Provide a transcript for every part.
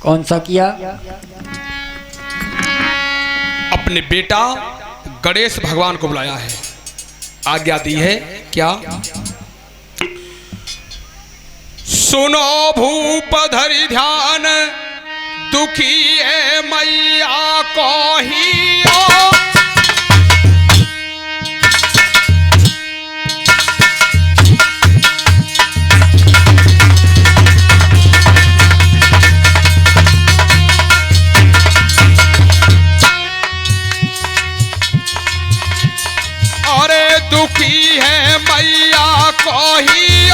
कौन सा किया? अपने बेटा गणेश भगवान को बुलाया है, आज्ञा दी है। क्या? सुनो भूप धरि ध्यान, दुखी है मैया को ही दुखी है मैया को ही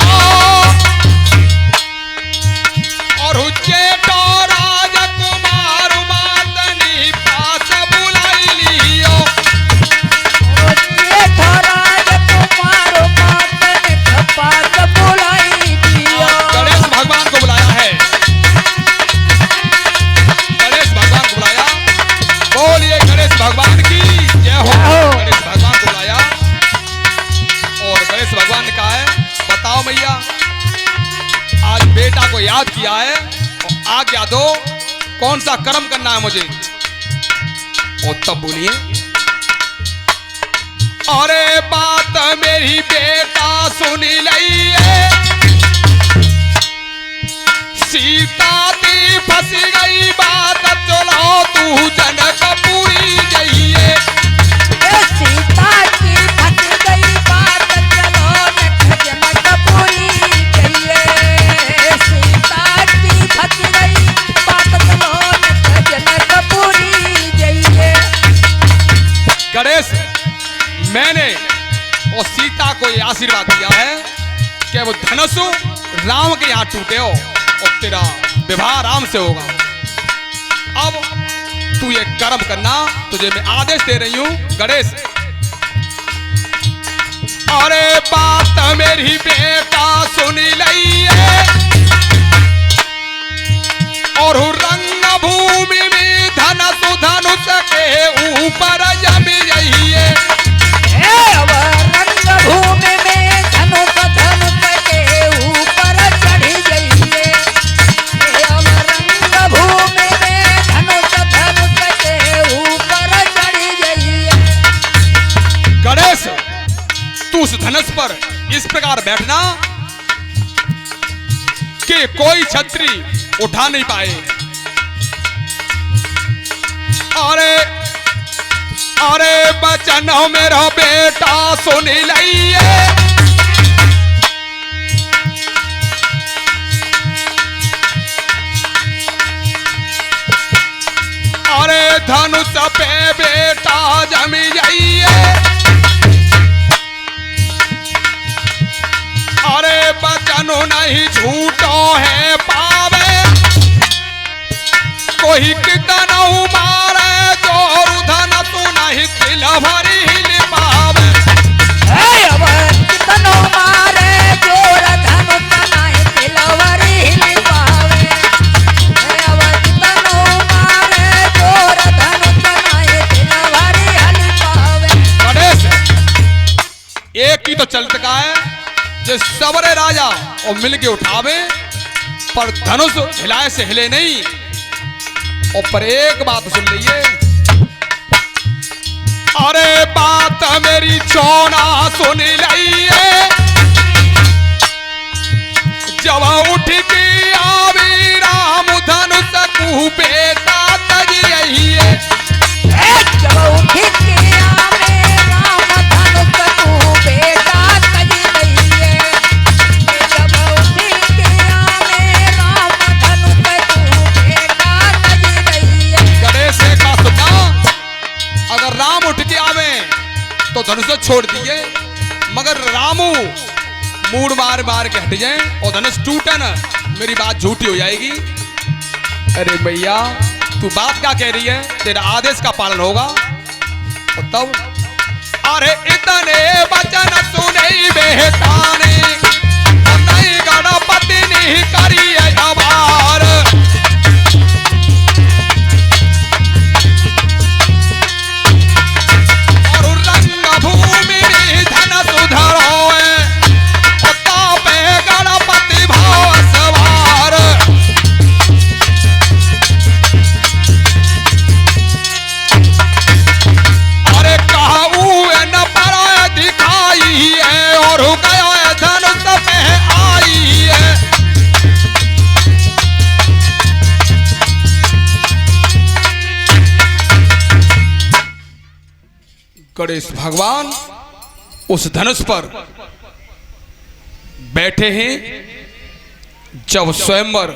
और जेठो राजकुमार मातनी पास बुलाई लियो। जेठो राजकुमार मातनी पास बुलाई लियो। गणेश भगवान को बुलाया है, गणेश भगवान को बुलाया। बोलिए गणेश भगवान की जय हो। गणेश भगवान को बुलाया और गणेश भगवान ने कहा है, बताओ मैया, आज बेटा को याद किया है और आज्ञा दो, कौन सा कर्म करना है मुझे। और तब बोलिए, अरे बात मेरी बेटा सुनी लइए, सीता दी फंस गई बात, चलो तू जनकपुरी जाइए। सीता की फंस गई बात, चलो जनकपुरी जाइए। सीता की फंस गई बात, चलो जनकपुरी जाइए। गणेश, मैंने और सीता को यह आशीर्वाद दिया है कि वो धनुष राम के यहाँ टूटे हो और तेरा विवाह राम से होगा। अब तू ये कर्म करना, तुझे मैं आदेश दे रही हूं गणेश। अरे बात मेरी बेटा सुनी लइए और रंग भूमि में धनुष के ऊपर जम जाइए। रंग भूमि में धनुष के ऊपर चढ़ी जाइए। रंग भूमि में धनुष के ऊपर चढ़ी जाइए। गणेश, तू उस धनुष पर इस प्रकार बैठना कि कोई छतरी उठा नहीं पाए। अरे बचन मेरा बेटा सुन लइए, अरे धनुष पे बेटा जम जाइए। अरे बचन नहीं झूठो है पावे, कोई कितना मारे जोर धन तू नहीं दिल भरी हिल पावे। कितना मारे जोर धन तू नहीं दिल भरी हिल पावे। कितना मारे जोर धन तू नहीं दिल भरी हिल पावे। गणेश, एक ही तो चलत का है जो सबरे राजा और मिलके उठावे, पर धनुष हिलाए से हिले नहीं। और पर एक बात सुन लीजिए, अरे बात मेरी चौना सुन लइए, जब उठ के आवी राम धनुष को बेटा तज रहिए। जब उठ के आवे राम धनुष को बेटा तज रहिए। जब उठ के आवे राम धनुष को बेटा तज रहिए। गणेश का सुना, अगर राम उठ के आवे तो धनुष छोड़ दिए, मगर रामू मूड मार मार के हट जाए और धनुष टूटे न, मेरी बात झूठी हो जाएगी। अरे भैया, तू बात क्या कह रही है? तेरा आदेश का पालन होगा। और तब अरे इतने वचन सुने बेटा ने, नहीं गणपति नहीं करी अवार। और रंग भूमि धन सुधरो पे गणपति भाव सवार। गणेश भगवान उस धनुष पर बैठे हैं। जब स्वयंवर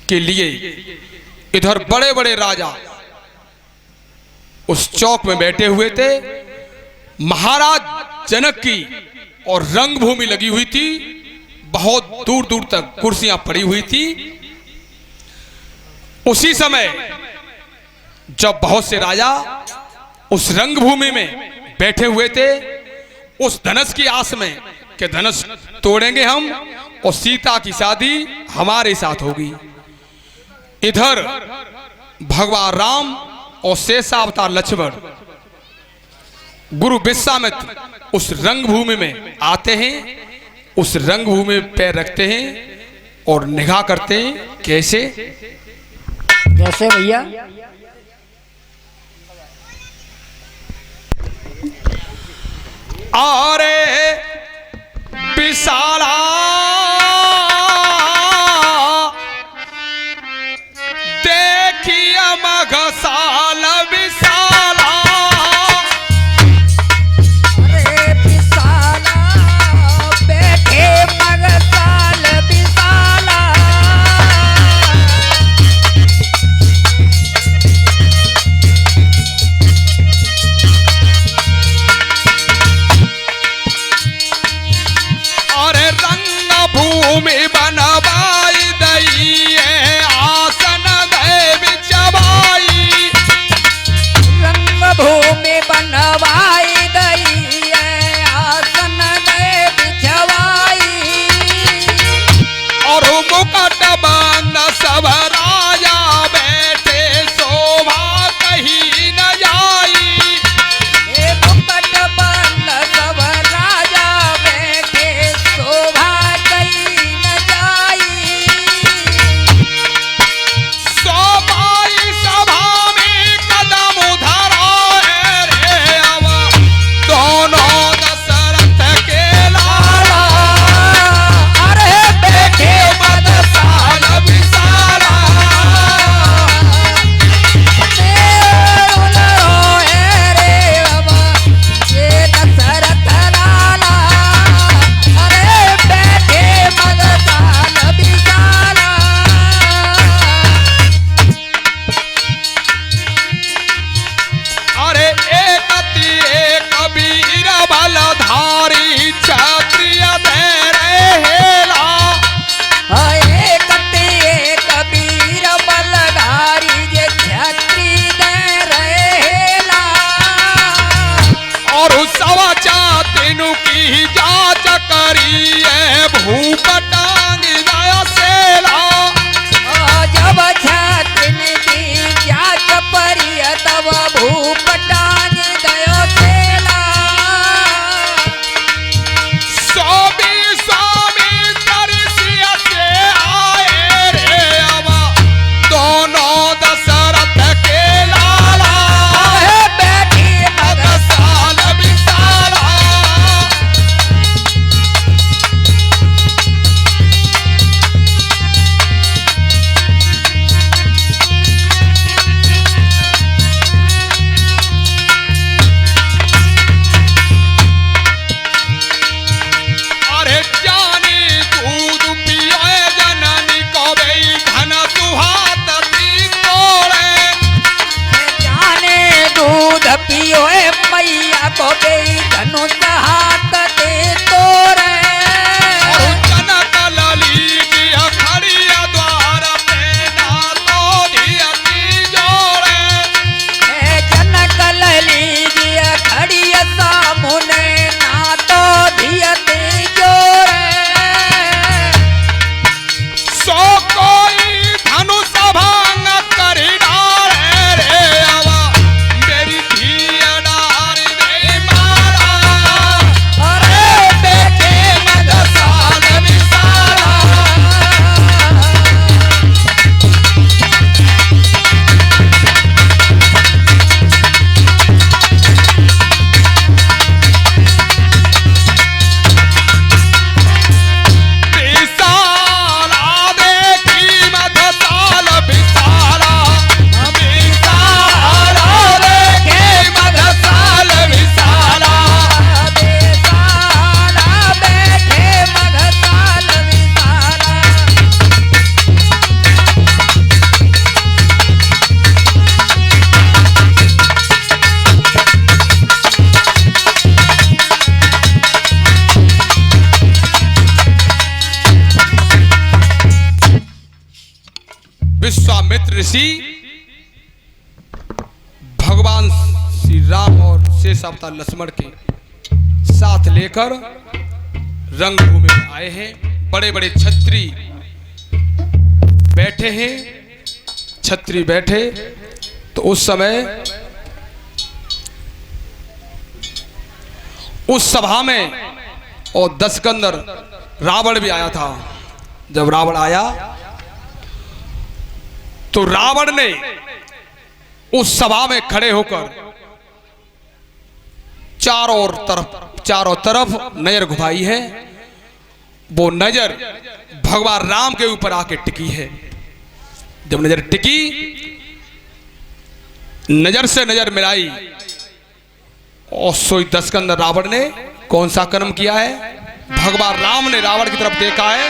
के लिए इधर बड़े बड़े राजा उस चौक में बैठे हुए थे, महाराज जनक की और रंगभूमि लगी हुई थी, बहुत दूर दूर तक कुर्सियां पड़ी हुई थी। उसी समय जब बहुत से राजा उस रंगभूमि में बैठे हुए थे, उस धनुष की आस में कि धनुष तोड़ेंगे हम और सीता की शादी हमारे साथ होगी, इधर भगवान राम और शेषावतार लक्ष्मण गुरु विश्वामित्र उस रंगभूमि में आते हैं, उस रंगभूमि में पैर रखते हैं और निगाह करते हैं। कैसे? जैसे भैया आरे विशाला देखिए मघसाल विशाला, अरे विशाला बैठे मगसाल विशाला, अरे रंग भूमि बनवाई दई आसन गए बिचवाई, रंगभूमि बनवाई गई है, आसन दे बिछवाई, और मुकुट बंद सब राजा बैठे शोभा कहीं न जाई, हे मुकुट बंद सब राजा बैठे शोभा कहीं न जाई, शोभाई सभा में कदम उधराए रे अब दोनों दशरथ के लाला, अरे बैठे मदसाल विशाला, अरे एक अति एक वीर बलधारी क्षत्रिय दे रहेला, कबीर बलधारी जे छत्री दे रहेला, और सवा चातिनु की जांच करिए भूपटांग दया सेला, जब छातिन की जांच परिय तब भूपटांग दयो सेला, स्वामी स्वामी तरसिय से आए रे अब दोनों दशरथ के लाला, बैठी मगसाल विशाला, अरे जानी दूध पियोए जननी को बई धन सुहात दी तोड़े, जाने दूध पियो मैया को गई धनुष हाथ दे तोरे, और जनक लली की खड़िया द्वार पे ना तो धियती जोड़े, जनक लली जी खड़ी सामुने ना तो धियते जोरे, सो कोई धनुष भंग करी डाले रे अब मेरी धिया डारी दे मारा, अरे बैठे मगसाल विशाला, विशाला देखी विश्वामित्र ऋषि भगवान श्री राम और शेष अवतार लक्ष्मण के साथ लेकर रंगभूमि में आए हैं। बड़े बड़े छत्री बैठे हैं। छत्री बैठे तो उस समय उस सभा में और दशकंदर रावण भी आया था। जब रावण आया तो रावण ने उस सभा में खड़े होकर चारों तरफ नजर घुमाई है। वो नजर भगवान राम के ऊपर आके टिकी है। जब नजर टिकी, नजर से नजर मिलाई और सोई दशकंदर रावण ने कौन सा कर्म किया है? भगवान राम ने रावण की तरफ देखा है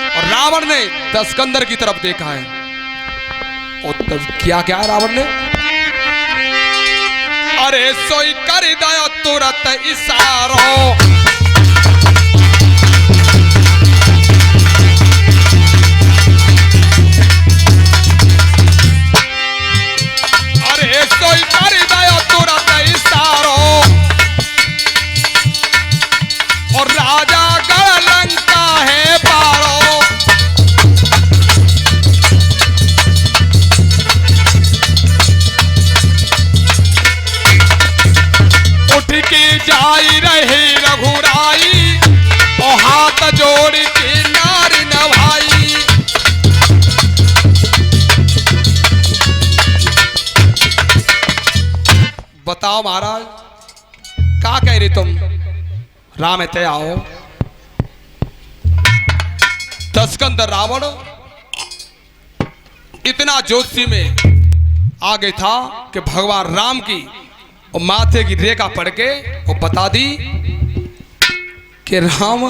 और रावण ने दशकंदर की तरफ देखा है। और तब क्या क्या रावण ने? अरे सोई कर दया तुरंत इशारों, अरे सोई कर दया तुरंत इशारों, और राजा गढ़ लंका है पारो। उठ के जाई रही रघुराई और हाथ जोड़ के नारी नभाई। बताओ महाराज, क्या कह रहे तुम? राम ते आओ। दशकंदर रावण इतना ज्योतिषी में आगे था कि भगवान राम की और माथे की रेखा पढ़ के वो बता दी कि राम